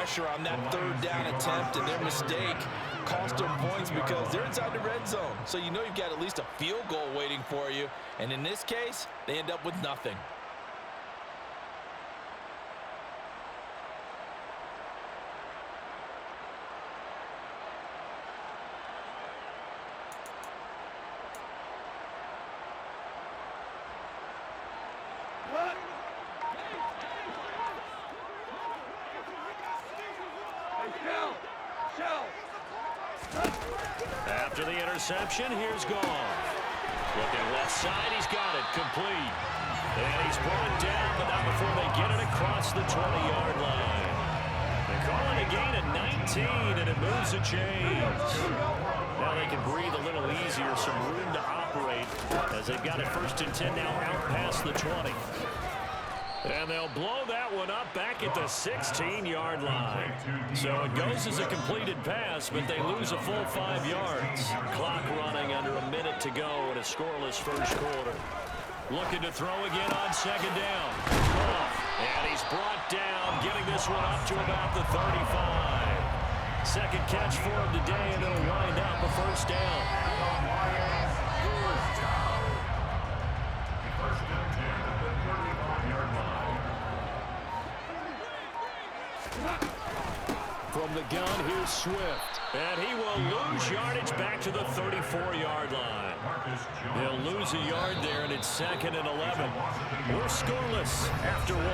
pressure on that third down attempt, and their mistake cost them points because they're inside the red zone. So you know you've got at least a field goal waiting for you. And in this case, they end up with nothing. After the interception, here's Goff. Looking left side, he's got it, complete. And he's brought down, but not before they get it across the 20-yard line. They're calling a gain of 19, and it moves the chains. Now they can breathe a little easier, some room to operate, as they've got it 1st and 10 now out past the 20. And they'll blow that one up back at the 16-yard line. So it goes as a completed pass, but they lose a full 5 yards. Clock running under a minute to go in a scoreless first quarter. Looking to throw again on 2nd down. And he's brought down, getting this one up to about the 35. Second catch for him today, and it'll wind up a 1st down. From the gun, here's Swift. And he will lose yardage back to the 34-yard line. He'll lose a yard there, and it's 2nd and 11. We're scoreless after 1.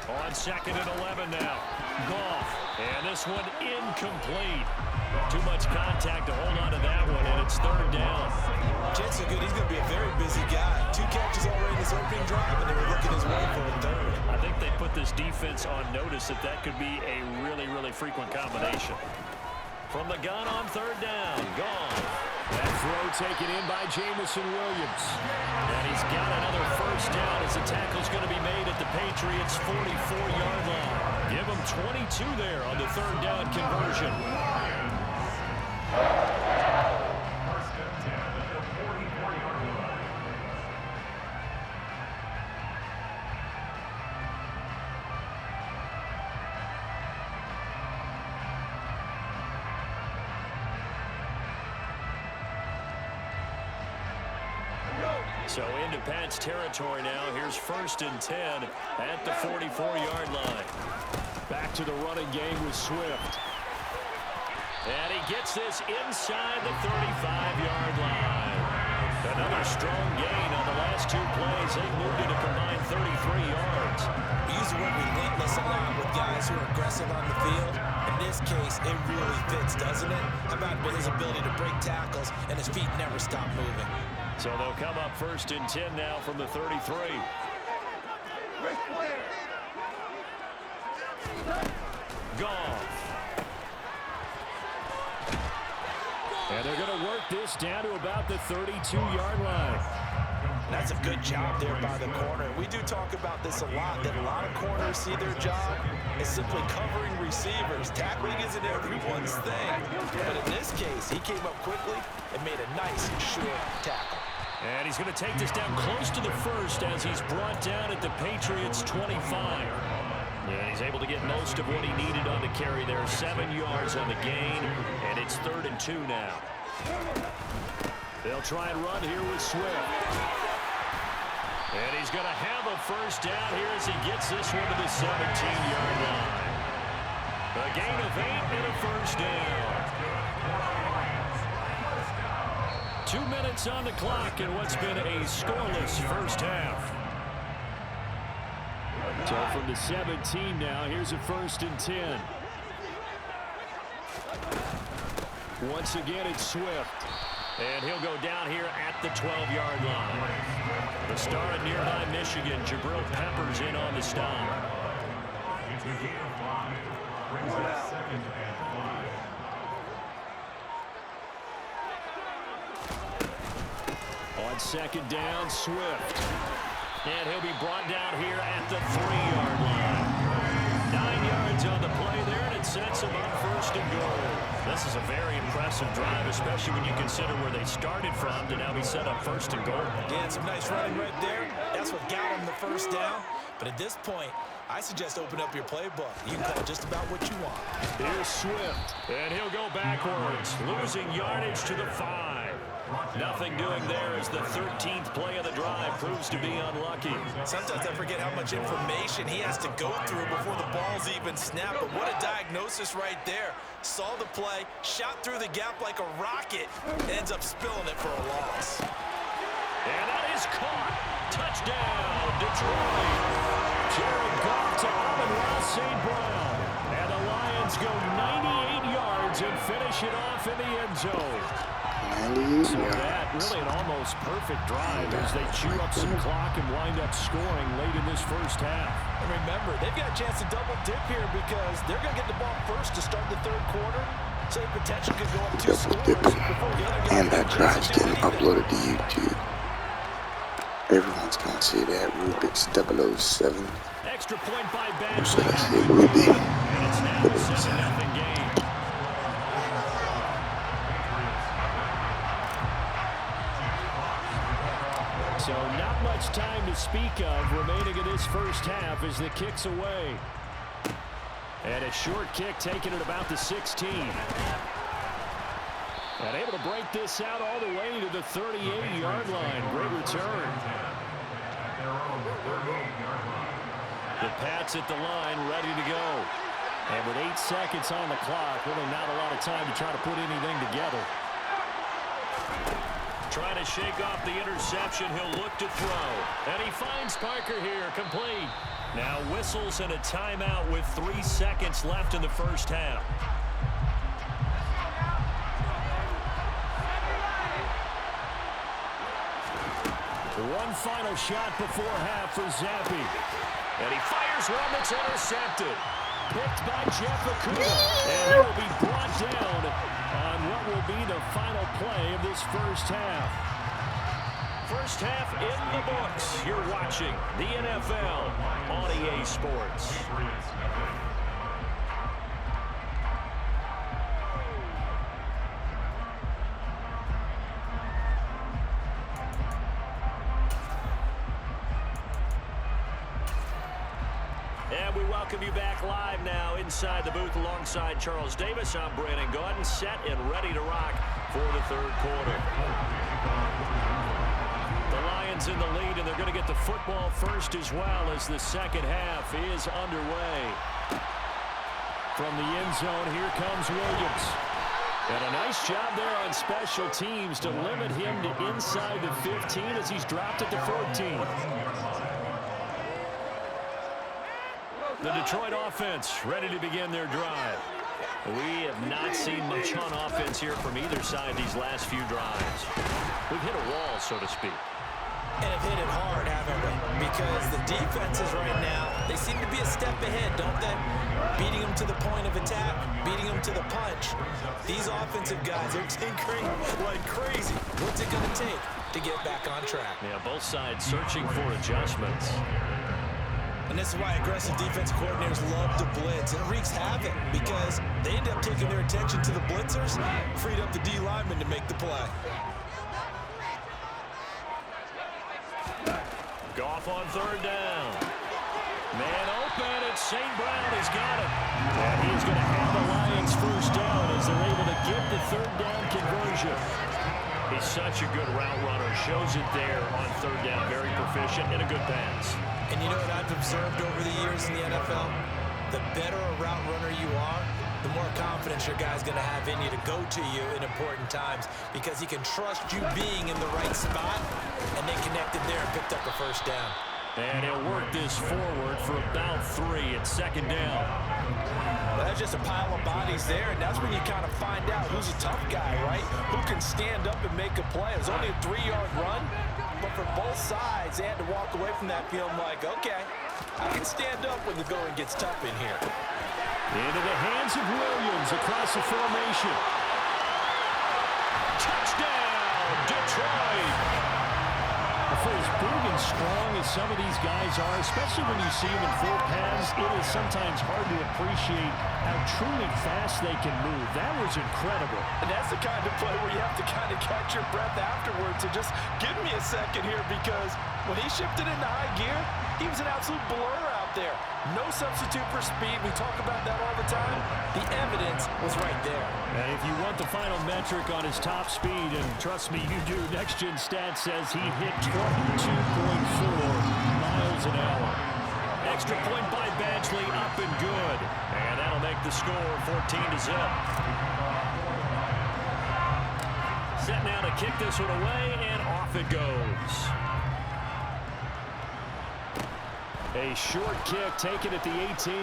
On 2nd and 11 now. Goff. And this one incomplete. Too much contact to hold on to that one, and it's 3rd down. Jets are good. He's going to be a very busy guy. 2 catches already in his opening drive, and they were looking his way for a 3rd. I think they put this defense on notice that that could be a really, really frequent combination. From the gun on 3rd down. Goff. That throw taken in by Jamison Williams. And he's got another 1st down as the tackle's going to be made at the Patriots' 44-yard line. Give him 22 there on the 3rd down conversion. So into Pat's territory now. Here's 1st and 10 at the 44-yard line. Back to the running game with Swift. And he gets this inside the 35-yard line. Another strong gain on the last 2 plays. They've moved it a combined 33 yards. We use the word relentless a lot with guys who are aggressive on the field. In this case, it really fits, doesn't it? How about his ability to break tackles and his feet never stop moving? So they'll come up 1st and 10 now from the 33. Goff. And they're going to work this down to about the 32-yard line. That's a good job there by the corner. We do talk about this a lot, that a lot of corners see their job as simply covering receivers. Tackling isn't everyone's thing. But in this case, he came up quickly and made a nice, short tackle. And he's going to take this down close to the 1st as he's brought down at the Patriots' 25. Yeah, he's able to get most of what he needed on the carry there. 7 yards on the gain, and it's 3rd and 2 now. They'll try and run here with Swift. And he's going to have a 1st down here as he gets this one to the 17-yard line. A gain of 8 and a 1st down. 2 minutes on the clock in what's been a scoreless first half. So from the 17 now, here's a 1st and 10. Once again, it's Swift. And he'll go down here at the 12-yard line. The star of nearby Michigan, Jabril Peppers, in on the stop. On 2nd down, Swift. And he'll be brought down here at the 3-yard line. 9 yards on the was a very impressive drive, especially when you consider where they started from to now be set up first and goal. Yeah, some nice running right there. That's what got him the first down. But at this point, I suggest open up your playbook. You can call just about what you want. Here's Swift, and he'll go backwards, losing yardage to the 5. Nothing doing there as the 13th play of the drive proves to be unlucky. Sometimes I forget how much information he has to go through before the ball's even snapped. But what a diagnosis right there. Saw the play, shot through the gap like a rocket, ends up spilling it for a loss. And that is caught. Touchdown, Detroit. Jared Goff to Amon-Ra St. Brown. And the Lions go 98 yards and finish it off in the end zone. So that really an almost perfect drive as they chew up some clock and wind up scoring late in this first half. And remember, they've got a chance to double dip here because they're going to get the ball first to start the third quarter. So the potential could go up 2 scores before the other guy. And that drive's getting uploaded to YouTube. Everyone's gonna see that. Rubik's 007. Extra point by Or should I say Ruby? And it's now a 7-0 game. So not much time to speak of remaining in this first half as the kick's away. And a short kick taken at about the 16. And able to break this out all the way to the 38-yard line. Great return. The Pats at the line, ready to go. And with 8 seconds on the clock, really not a lot of time to try to put anything together. Trying to shake off the interception. He'll look to throw. And he finds Parker here, complete. Now whistles and a timeout with 3 seconds left in the first half. One final shot before half for Zappi. And he fires one that's intercepted. Picked by Jeff Okuda. And he will be brought down on what will be the final play of this first half. First half in the books. You're watching the NFL on EA Sports. And we welcome you back live now inside the booth alongside Charles Davis. I'm Brandon Gaudin, set and ready to rock for the third quarter. The Lions in the lead, and they're going to get the football first as well as the second half is underway. From the end zone, here comes Williams. And a nice job there on special teams to limit him to inside the 15 as he's dropped at the 14. The Detroit offense ready to begin their drive. We have not seen much on offense here from either side these last few drives. We've hit a wall, so to speak. And have hit it hard, haven't we? Because the defenses right now, they seem to be a step ahead, don't they? Beating them to the point of attack, beating them to the punch. These offensive guys are tinkering like crazy. What's it going to take to get back on track? Yeah, both sides searching for adjustments. And this is why aggressive defense coordinators love to blitz. It wreaks havoc because they end up taking their attention to the blitzers, freed up the D lineman to make the play. Goff on third down. Man open, and St. Brown has got it. And he's going to have the Lions first down as they're able to get the third down conversion. He's such a good route runner. Shows it there on third down. Very proficient and a good pass. And you know what I've observed over the years in the NFL? The better a route runner you are, the more confidence your guy's going to have in you to go to you in important times because he can trust you being in the right spot, and they connected there and picked up a first down. And he'll work this forward for about 3 at second down. Well, that's just a pile of bodies there, and that's when you kind of find out who's a tough guy, right? Who can stand up and make a play. It was only a 3-yard run, but for both sides, they had to walk away from that feeling like, okay, I can stand up when the going gets tough in here. Into the hands of Williams across the formation. Touchdown, Detroit. A For as big and strong as some of these guys are, especially when you see them in full pads, it is sometimes hard to appreciate how truly fast they can move. That was incredible. And that's the kind of play where you have to kind of catch your breath afterwards. So just give me a second here, because when he shifted into high gear, he was an absolute blur out there. No substitute for speed. We talk about that all the time. The evidence was right there. And if you want the final metric on his top speed, and trust me, you do, Next Gen Stats says he hit 22.4 miles an hour. Extra point by Badgley, up and good. And that'll make the score 14-0. Set now to kick this one away, and off it goes. A short kick taken at the 18.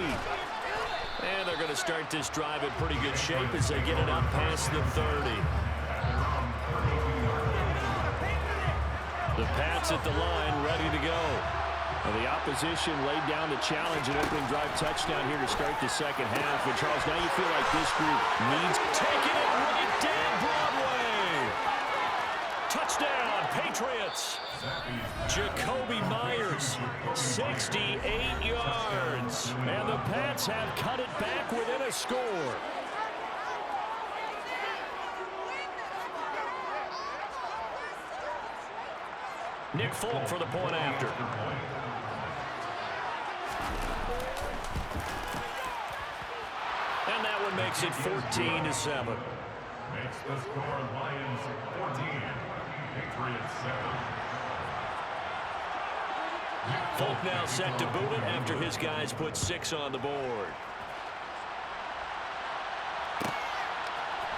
And they're going to start this drive in pretty good shape as they get it up past the 30. The Pats at the line, ready to go. And the opposition laid down the challenge, an opening drive touchdown here to start the second half. And Charles, now you feel like this group needs taking it right down Broadway. Touchdown, Patriots. Jacoby Myers, 68 yards. And the Pats have cut it back within a score. Nick Folk for the point after. And that one makes it 14-7. Makes the score Lions 14, Patriots 7. Folk now set to boot it after his guys put 6 on the board.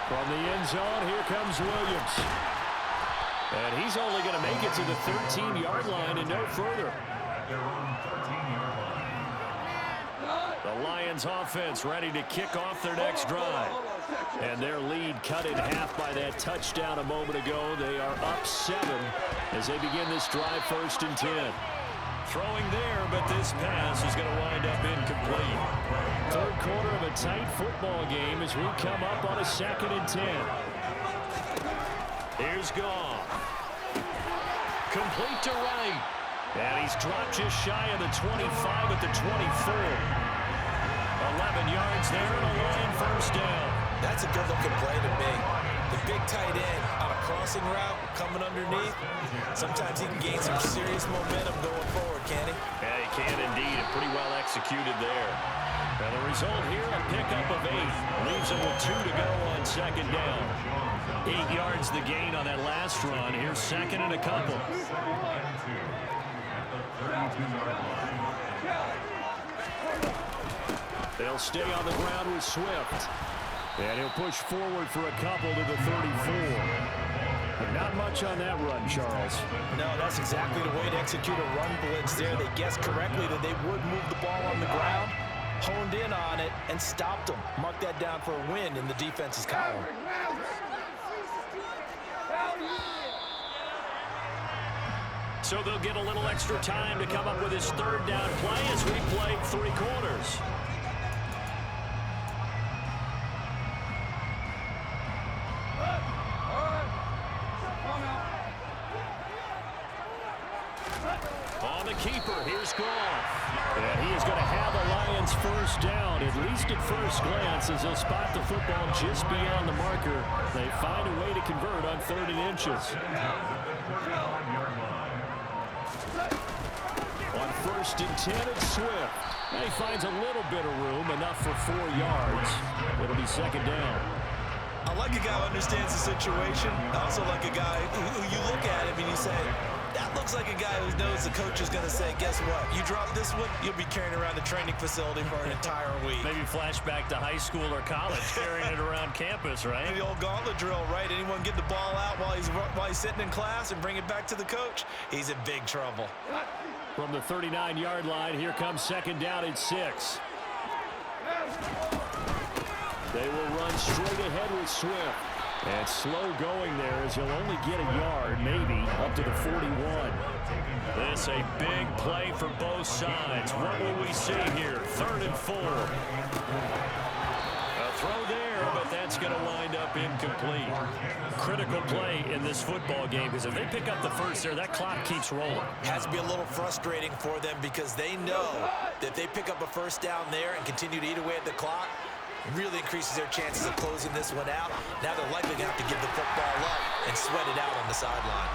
From the end zone, here comes Williams. And he's only going to make it to the 13-yard line and no further. Their own 13-yard line. The Lions offense ready to kick off their next drive. And their lead cut in half by that touchdown a moment ago. They are up 7 as they begin this drive, 1st and 10. Throwing there, but this pass is going to wind up incomplete. Third quarter of a tight football game as we come up on a 2nd and 10. Here's Goff. Complete to right. And he's dropped just shy of the 25 at the 24. 11 yards there and a Lion first down. That's a good-looking play to me. The big tight end on a crossing route coming underneath. Sometimes he can gain some serious momentum going forward, can he? Yeah, he can indeed. And pretty well executed there. And the result here, a pickup of 8. Leaves him with 2 to go on 2nd down. 8 yards the gain on that last run. Here's 2nd and a couple. They'll stay on the ground with Swift. And he'll push forward for a couple to the 34. But not much on that run, Charles. No, that's exactly the way to execute a run blitz there. They guessed correctly that they would move the ball on the ground, honed in on it, and stopped them. Mark that down for a win in the defense's column. So they'll get a little extra time to come up with his 3rd down play as we play 3 quarters. On the keeper, here's Goff. And he is going to have the Lions first down, at least at first glance, as they'll spot the football just beyond the marker. They find a way to convert on 3rd and inches. On 1st and 10, it's Swift. And he finds a little bit of room, enough for 4 yards. It'll be 2nd down. I like a guy who understands the situation. I also like a guy who you look at him and you say, that looks like a guy who knows the coach is going to say, guess what? You drop this one, you'll be carrying around the training facility for an entire week. Maybe flashback to high school or college, carrying it around campus, right? The old gauntlet drill, right? Anyone get the ball out while he's sitting in class and bring it back to the coach? He's in big trouble. From the 39-yard line, here comes 2nd down and 6. They will run straight ahead with Swift. And slow going there as he'll only get a yard, maybe, up to the 41. This a big play for both sides. What will we see here? 3rd and 4. A throw there, but that's going to wind up up incomplete. Critical play in this football game because if they pick up the first there, that clock keeps rolling. Has to be a little frustrating for them because they know that if they pick up a first down there and continue to eat away at the clock, really increases their chances of closing this one out. Now they're likely going to have to give the football up and sweat it out on the sideline.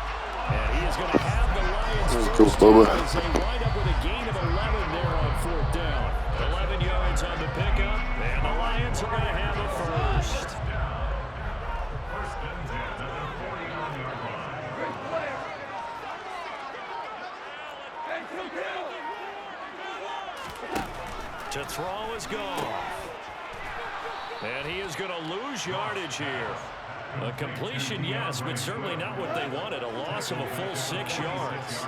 And he is going to have the Lions Let's go, first Bubba. down as they wind up with a gain of 11 there on fourth down. 11 yards on the pickup, and the Lions are going to have a first. First and 10 at the 41-yard line. To throw is gone. And he is going to lose yardage here. A completion, yes, but certainly not what they wanted. A loss of a full 6 yards.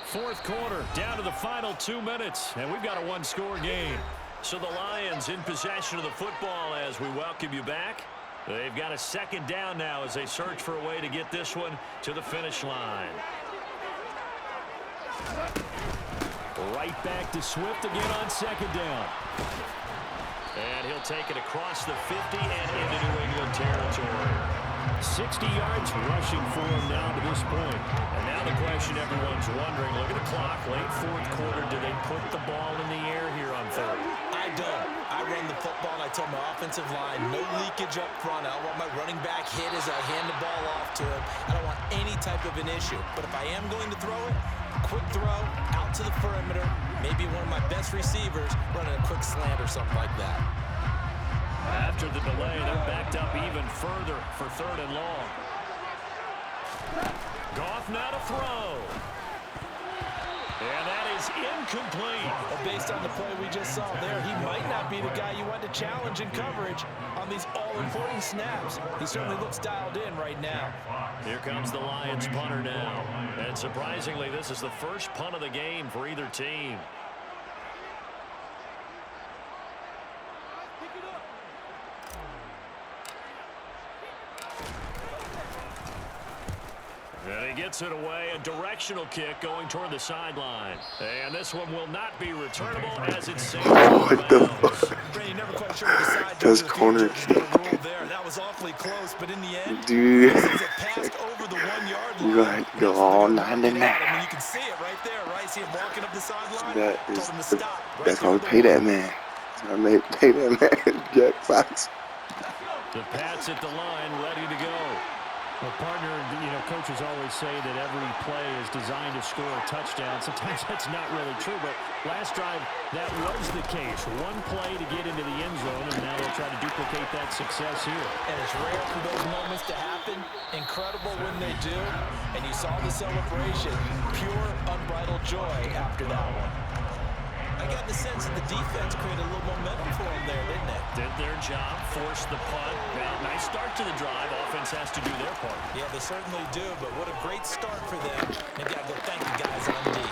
Fourth quarter, down to the final 2 minutes, and we've got a one-score game. So the Lions in possession of the football as we welcome you back. They've got a second down now as they search for a way to get this one to the finish line. Right back to Swift again on second down. And he'll take it across the 50 and into New England territory. 60 yards rushing for him now to this point. And now the question everyone's wondering, look at the clock, late fourth quarter, do they put the ball in the air here on third? I don't. I run the football and I tell my offensive line, no leakage up front. I don't want my running back hit as I hand the ball off to him. I don't want any type of an issue. But if I am going to throw it, quick throw, out to the perimeter, maybe one of my best receivers running a quick slant or something like that. After the delay, they're backed up even further for third and long. Goff now to throw. And that is incomplete. Well, based on the play we just saw there, he might not be the guy you want to challenge in coverage on these all-important snaps. He certainly looks dialed in right now. Here comes the Lions punter now. And surprisingly, this is the first punt of the game for either team. And he gets it away, a directional kick going toward the sideline. And this one will not be returnable as it's safe. What the fuck? Brady never quite sure to decide. That's corner kick. There. That was awfully close, but in the end, Dude, this is a pass over the 1 yard line. you gotta go all 99. I mean, you can see it right there, right? See him walking up the sideline. That Told is him to the, stop. Right that's there how we with pay the that man. I made pay that man. Jack Fox. The Pats at the line, ready to go. Well, partner, coaches always say that every play is designed to score a touchdown. Sometimes that's not really true, but last drive, that was the case. One play to get into the end zone, and now they'll try to duplicate that success here. And it's rare for those moments to happen. Incredible when they do. And you saw the celebration. Pure, unbridled joy after that one. I got the sense that the defense created a little momentum for them there, didn't it? Did their job, forced the punt. Now, nice start to the drive. Offense has to do their part. Yeah, they certainly do, but what a great start for them. They've got to go thank the guys on D.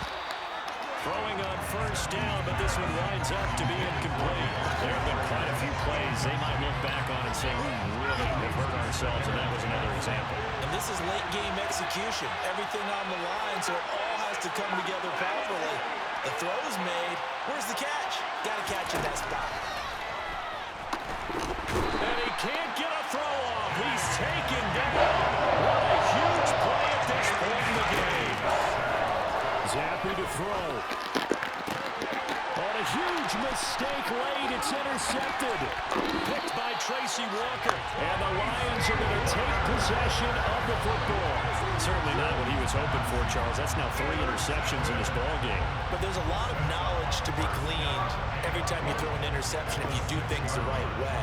Throwing on first down, but this one winds up to be incomplete. There have been quite a few plays they might look back on and say, we really have hurt ourselves, and that was another example. And this is late game execution. Everything on the line, so it all has to come together properly. The throw's made. Where's the catch? Got to catch in that spot. And he can't get a throw off. He's taken down. What a huge play at this point in the game. Zappy to throw. On a huge mistake late, it's intercepted. Picked by Tracy Walker. And the Lions are going to take possession of the football. Certainly not what he was hoping for, Charles. That's now 3 interceptions in this ball game. But there's a lot of knowledge to be gleaned every time you throw an interception if you do things the right way.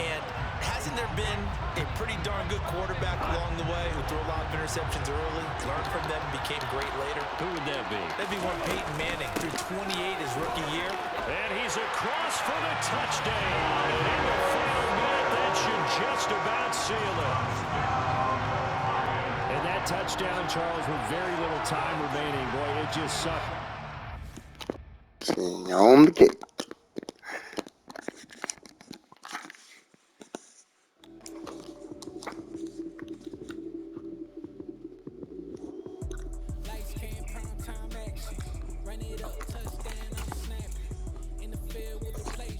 And hasn't there been a pretty darn good quarterback along the way who threw a lot of interceptions early, learned from them, became great later? Who would that be? That'd be one Peyton Manning, threw 28 his rookie year. And he's across for the touchdown. And in the final minute, that should just about seal it. And that touchdown, Charles, with very little time remaining. Boy, it just sucked. On the kick. Run it up, touchdown, I'm snapping. In the field with the play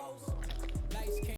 most.